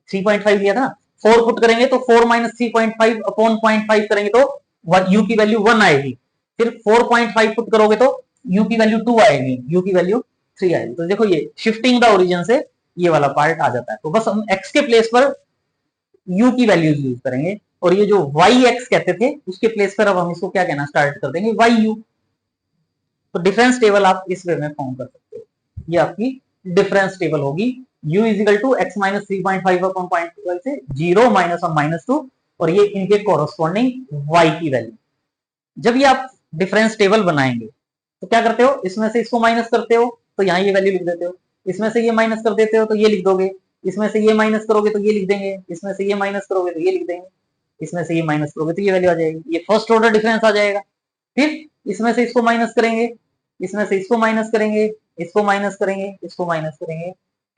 3.5 लिया था, 4 पुट करेंगे तो 4 माइनस 3.5 अपॉन 0.5 करेंगे तो u की वैल्यू 1 आएगी। फिर 4.5 पुट करोगे तो u की वैल्यू 2 आएगी, u की वैल्यू 3 आएगी। तो देखो ये शिफ्टिंग द ओरिजिन से ये वाला पार्ट आ जाता है। तो बस हम x के प्लेस पर u की वैल्यूज यूज करेंगे, और ये जो yx कहते थे उसके प्लेस पर अब हम इसको क्या कहना स्टार्ट कर देंगे, yu। तो डिफरेंस टेबल आप इस वे में फॉर्म कर सकते हो, ये आपकी डिफरेंस टेबल होगी। u is equal to x minus 3.5 upon 0.5 से 0 -1 -2, और ये इनके कोरस्पॉन्डिंग y की वैल्यू। जब ये आप डिफरेंस टेबल बनाएंगे तो क्या करते हो, इसमें से इसको माइनस करते हो तो यहाँ ये वैल्यू लिख देते हो, इसमें से ये माइनस कर देते हो तो ये लिख दोगे, इसमें से ये माइनस करोगे तो ये लिख देंगे, इसमें से ये माइनस करोगे तो ये लिख देंगे, इसमें से ये माइनस करोगे तो ये वैल्यू आ जाएगी। ये फर्स्ट ऑर्डर डिफरेंस आ जाएगा। फिर इसमें से इसको माइनस करेंगे, इसमें से इसको माइनस करेंगे, इसको माइनस करेंगे, इसको माइनस करेंगे,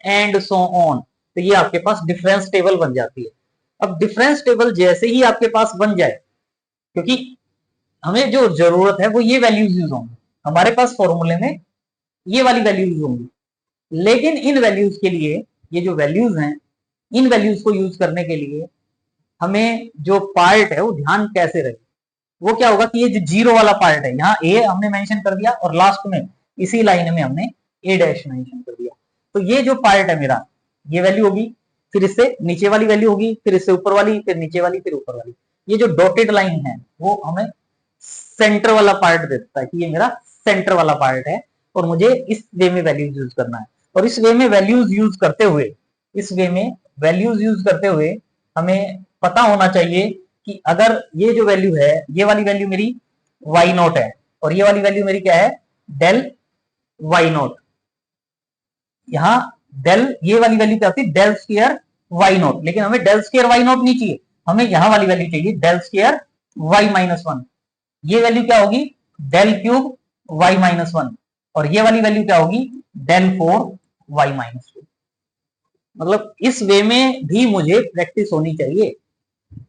एंड सो ऑन। तो ये आपके पास डिफरेंस टेबल बन जाती है। अब डिफरेंस टेबल जैसे ही आपके पास बन जाए, क्योंकि हमें जो जरूरत है वो ये वैल्यूज यूज होंगी, हमारे पास फॉर्मूले में ये वाली वैल्यूज होंगी, लेकिन इन वैल्यूज के लिए ये जो वैल्यूज हैं, इन वैल्यूज को यूज करने के लिए हमें जो पार्ट है वो ध्यान कैसे रहे, वो क्या होगा कि ये जो जीरो वाला पार्ट है, यहाँ ए हमने मेंशन कर दिया और लास्ट में इसी लाइन में हमने ए डैश मेंशन कर दिया। तो ये जो पार्ट है मेरा, ये वैल्यू होगी, फिर इससे नीचे वाली वैल्यू होगी, फिर इससे ऊपर वाली, फिर नीचे वाली, फिर ऊपर वाली। ये जो डॉटेड लाइन है वो हमें सेंटर वाला पार्ट देता है कि ये मेरा सेंटर वाला पार्ट है, और मुझे इस वे में वैल्यूज यूज करना है। और इस वे में वैल्यूज यूज करते हुए, इस वे में वैल्यूज यूज करते हुए हमें पता होना चाहिए कि अगर ये जो वैल्यू है, ये वाली वैल्यू मेरी वाई नॉट है, और ये वाली वैल्यू मेरी क्या है, डेल वाई नॉट। यहाँ डेल, ये वाली वैल्यू क्या होती है, डेल स्क्वायर वाई नॉट, लेकिन हमें डेल स्क्वायर वाई नॉट नहीं चाहिए, हमें यहाँ वाली वैल्यू चाहिए डेल स्क्वायर वाई -1। ये वैल्यू क्या होगी, डेल क्यूब वाई -1, और ये वाली वैल्यू क्या होगी, डेल 4 वाई -2। मतलब इस वे में भी मुझे प्रैक्टिस होनी चाहिए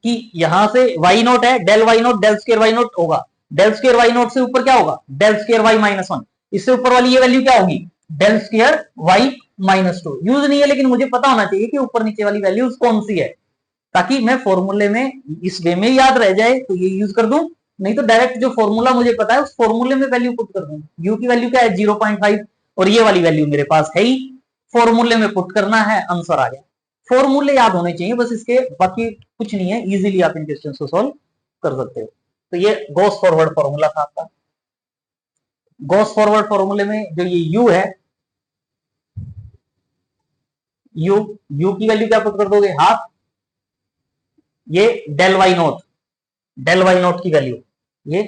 कि यहां से वाई नॉट है, del why not, del square y nought होगा, डेल स्क्वायर वाई नॉट से ऊपर क्या होगा, डेल स्क्वायर वाई -1, इससे ऊपर वाली ये वैल्यू क्या होगी, डेल स्क्वायर वाई -2। यूज नहीं है, लेकिन मुझे पता होना चाहिए कि ऊपर नीचे वाली वैल्यूज कौन सी है, ताकि मैं फॉर्मूले में इस वे में याद रह जाए तो ये यूज कर दूं, नहीं तो डायरेक्ट जो फॉर्मूला मुझे पता है उस फॉर्मूले में वैल्यू पुट कर दूं। यू की वैल्यू क्या है, 0.5, और ये वाली वैल्यू मेरे पास है ही, फॉर्मूले में पुट करना है, आंसर आ गया। फॉर्मूले याद होने चाहिए बस इसके, बाकी कुछ नहीं है, इजीली आप इन क्वेश्चंस को सॉल्व कर सकते हो। तो ये गॉस फॉरवर्ड फॉर्मूला था आपका। गॉस फॉरवर्ड फॉर्मूले में जो ये यू है, यू की वैल्यू क्या पुट कर दोगे, हाफ, ये del why not, del Y naught की वैल्यू, ये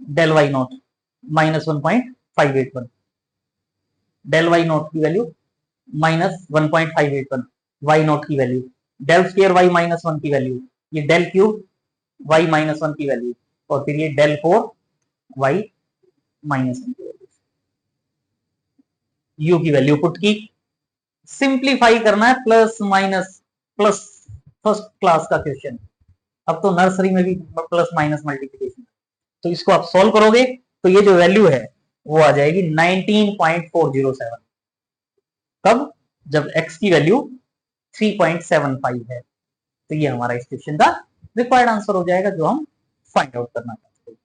del Y naught -1.581, del Y naught की वैल्यू -1.581, वाई नॉट की वैल्यू, डेल स्क्वायर वाई -1 की वैल्यू, ये डेल क्यूब वाई -1 की वैल्यू, और फिर ये डेल 4 वाई -1 की वैल्यू, यू की वैल्यू पुट की। सिंप्लीफाई करना है, plus minus plus, first class का क्वेश्चन, अब तो नर्सरी में भी प्लस माइनस मल्टीप्लिकेशन। तो इसको आप सॉल्व करोगे तो ये जो वैल्यू है वो आ जाएगी 19.407। कब, जब x की वैल्यू 3.75 है। तो ये हमारा इस क्वेश्चन का रिक्वायर्ड आंसर हो जाएगा जो हम फाइंड आउट करना चाहते हैं।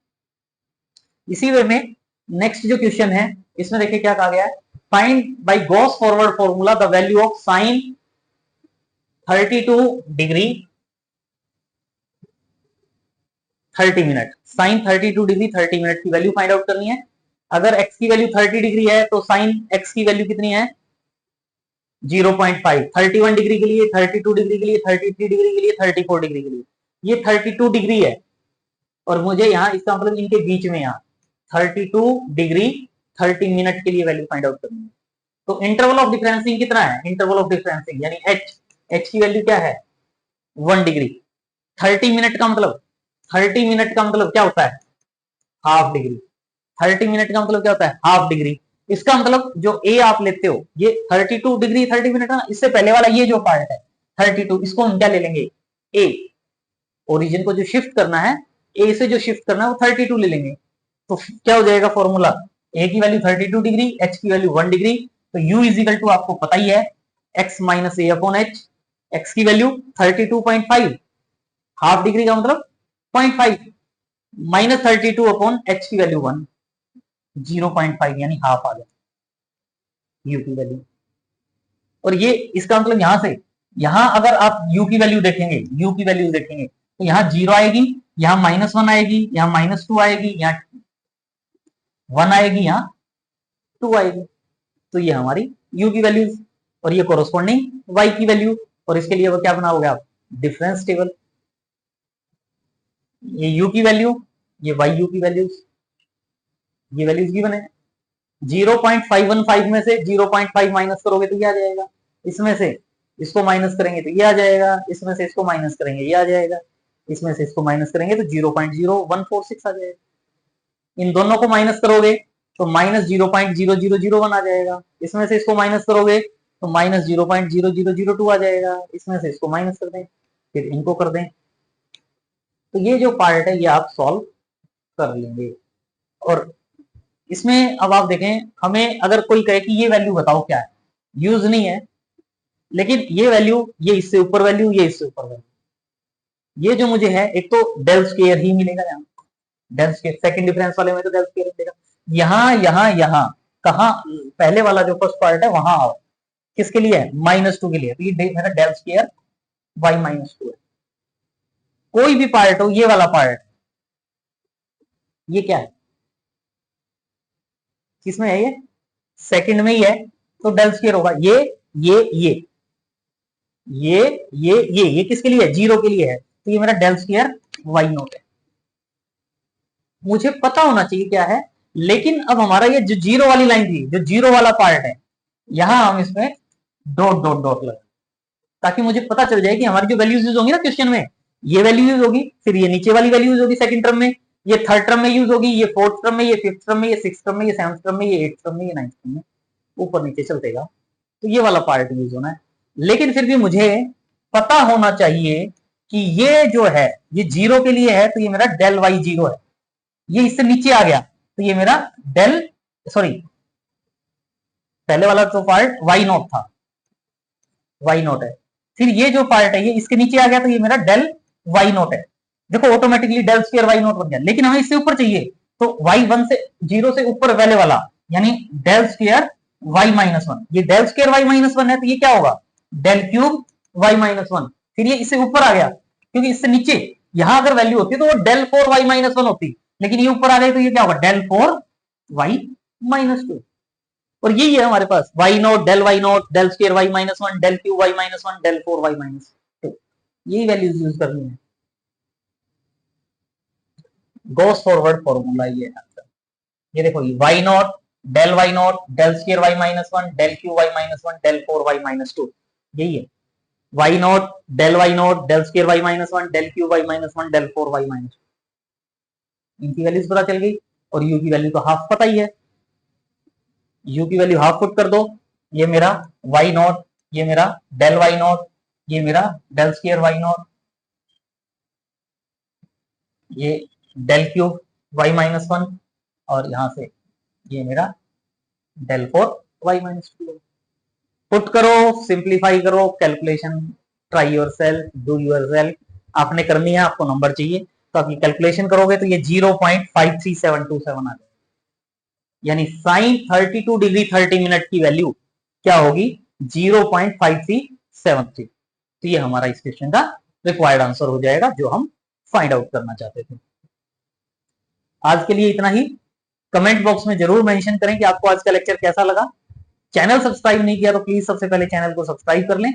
इसी वे में नेक्स्ट जो क्वेश्चन है इसमें देखिए क्या कहा गया है, find by Gauss forward formula the value of sine 32 degree 30 minute. Sine 32 degree 30 minute की वैल्यू फाइंड आउट करनी है। अगर x की वैल्यू 30 डिग्री है तो साइन x की वैल्यू कितनी है, 0.5। 31 डिग्री के लिए, 32 डिग्री के लिए, 33 डिग्री के लिए, 34 डिग्री के लिए, ये 32 डिग्री है, और मुझे यहाँ इसका मतलब इनके बीच में यहाँ 32 डिग्री 30 मिनट के लिए वैल्यू फाइंड आउट करनी है। तो इंटरवल ऑफ डिफरेंसिंग कितना है, इंटरवल ऑफ डिफरेंसिंग यानी h की वैल्यू क्या है, 1 डिग्री। 30 मिनट का मतलब, 30 मिनट का मतलब क्या होता है, हाफ डिग्री। 30 मिनट का मतलब क्या होता है, हाफ डिग्री। इसका मतलब जो ए आप लेते हो ये 32 डिग्री 30 मिनट है ना, इससे पहले वाला ये जो पार्ट है 32, इसको हम क्या ले लेंगे, ए। ओरिजिन को जो शिफ्ट करना है, ए से जो शिफ्ट करना है वो 32 ले लेंगे। तो क्या हो जाएगा फॉर्मूला, ए की वैल्यू 32 डिग्री, एच की वैल्यू 1 डिग्री। तो यू इज इक्वल टू आपको पता ही है x minus a upon H. X की वैल्यू 32.5, हाफ डिग्री का मतलब 0.5, माइनस 32 अपॉन एच की वैल्यू 1, 0.5 यानी हाफ आ गया यू की वैल्यू। और ये इसका मतलब यहां से यहां अगर आप यू की वैल्यू देखेंगे, यू की वैल्यू देखेंगे तो यहाँ 0 आएगी, यहाँ -1 आएगी, यहाँ -2 आएगी, यहाँ 1 आएगी, यहाँ 2 आएगी। तो ये हमारी u की वैल्यूज और ये कोरोस्पोंडिंग y की वैल्यू। और इसके लिए वो क्या बनाओगे आप, डिफरेंस टेबल। ये u की वैल्यू, ये yu की वैल्यूज, ये वैल्यूज गिवन है। 0.515 में से 0.5 माइनस करोगे तो ये आ जाएगा, इसमें से इसको माइनस करेंगे तो ये आ जाएगा, इसमें से इसको माइनस करेंगे ये आ जाएगा, इसमें से इसको माइनस करेंगे तो 0.0146 आ जाएगा। इन दोनों को माइनस करोगे तो -0.0001 आ जाएगा, इसमें से इसको माइनस करोगे तो -0.0002 आ जाएगा, इसमें से इसको माइनस कर दें, फिर इनको कर दें। तो ये जो पार्ट है ये आप सॉल्व कर लेंगे। और इसमें अब आप देखें, हमें अगर कोई कहे कि ये वैल्यू बताओ क्या है, यूज नहीं है, लेकिन ये वैल्यू, ये इससे ऊपर वैल्यू, ये इससे ऊपर वैल्यू, ये जो मुझे है एक तो डेल स्क्वायर ही मिलेगा, यहाँ डेल स्क्वायर सेकंड डिफरेंस वाले में तो डेल स्क्वायर मिलेगा। यहाँ कहा पहले वाला जो फर्स्ट पार्ट है वहां आओ, किसके लिए है, -2 के लिए। तो ये मेरा डेल स्क्वायर y -2 है। कोई भी पार्ट हो, ये वाला पार्ट ये क्या है, किसमें है, ये सेकंड में ही है, तो डेल स्क्वायर होगा। ये किसके लिए है, 0 के लिए है, तो ये मेरा डेल स्क्वायर y0 है। मुझे पता होना चाहिए क्या है, लेकिन अब हमारा ये जो 0 वाली लाइन थी, जो 0 वाला पार्ट है, यहां हम इसमें डॉट डॉट डॉट लगा, ताकि मुझे पता चल जाए कि हमारी जो वैल्यूज यूज होंगी ना क्वेश्चन में, ये वैल्यू यूज होगी, फिर ये नीचे वाली वैल्यू यूज होगी सेकंड टर्म में, ये थर्ड टर्म में यूज होगी, ये फोर्थ टर्म में, ये फिफ्थ टर्म में, ये सिक्स टर्म में, ये सेवंथ टर्म में, ये एट्थ टर्म में, ये नाइन्थ टर्म में, ऊपर नीचे चलतेगा। तो ये वाला पार्ट यूज होना है। लेकिन फिर भी मुझे पता होना चाहिए कि ये जो है ये 0 के लिए है, तो ये मेरा डेल y0 है। ये इससे नीचे आ गया तो ये मेरा डेल, सॉरी पहले वाला जो पार्ट y0 था, y0 है। फिर ये जो पार्ट है ये इसके नीचे आ गया तो ये मेरा डेल y0 है। देखो ऑटोमेटिकली डेल स्क्वायर y0 बन गया, लेकिन हमें इससे ऊपर चाहिए, तो y1 से 0 से ऊपर पहले वाला यानी डेल स्क्वायर y-1। ये डेल स्क्वायर y-1 है तो ये क्या होगा, डेल क्यूब y-1। फिर ये इससे ऊपर आ गया, क्योंकि इससे नीचे यहां अगर वैल्यू होती तो वो डेल 4y-1 होती, लेकिन ये ऊपर आ गई तो ये क्या होगा, डेल 4y-2। और यही है हमारे पास y0, del y0, del square y-1, del cube y-1, del 4y-2। यही वैल्यूज यूज करनी है। गोस फॉरवर्ड फॉर्मूला ये है। ये देखो y0, del y0, del square y-1, del cube y-1, del 4y-2, यही है y0, del y0, del square y-1, del cube y-1, del 4y-2। इनकी वैल्यूज पता चल गई। और u की वैल्यू तो हाफ पता ही है, u की वैल्यू हाफ पुट कर दो, ये मेरा y0, ये मेरा डेल y0, ये मेरा डेल स्क्वायर y0, ये डेल क्यूब y-1, और यहां से ये मेरा डेल 4y-2। पुट करो, सिंप्लीफाई करो, calculation try yourself, do yourself, आपने करनी है, आपको नंबर चाहिए तो आप ये कैलकुलेशन करोगे तो ये 0.53727 आ जाएगा। यानी साइन 32 डिग्री 30 मिनट की वैल्यू क्या होगी, 0.5373। तो ये हमारा इस क्वेश्चन का रिक्वायर्ड आंसर हो जाएगा जो हम फाइंड आउट करना चाहते थे। आज के लिए इतना ही। कमेंट बॉक्स में जरूर मेंशन करें कि आपको आज का लेक्चर कैसा लगा। चैनल सब्सक्राइब नहीं किया तो प्लीज सबसे पहले चैनल को सब्सक्राइब कर लें।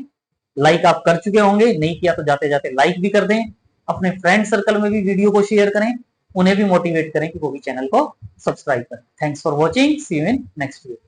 लाइक आप कर चुके होंगे, नहीं किया तो जाते जाते लाइक भी कर दें। अपने फ्रेंड सर्कल में भी वीडियो को शेयर करें, उन्हें भी मोटिवेट करें कि वो भी चैनल को सब्सक्राइब करें। Thanks for watching, see you in next video.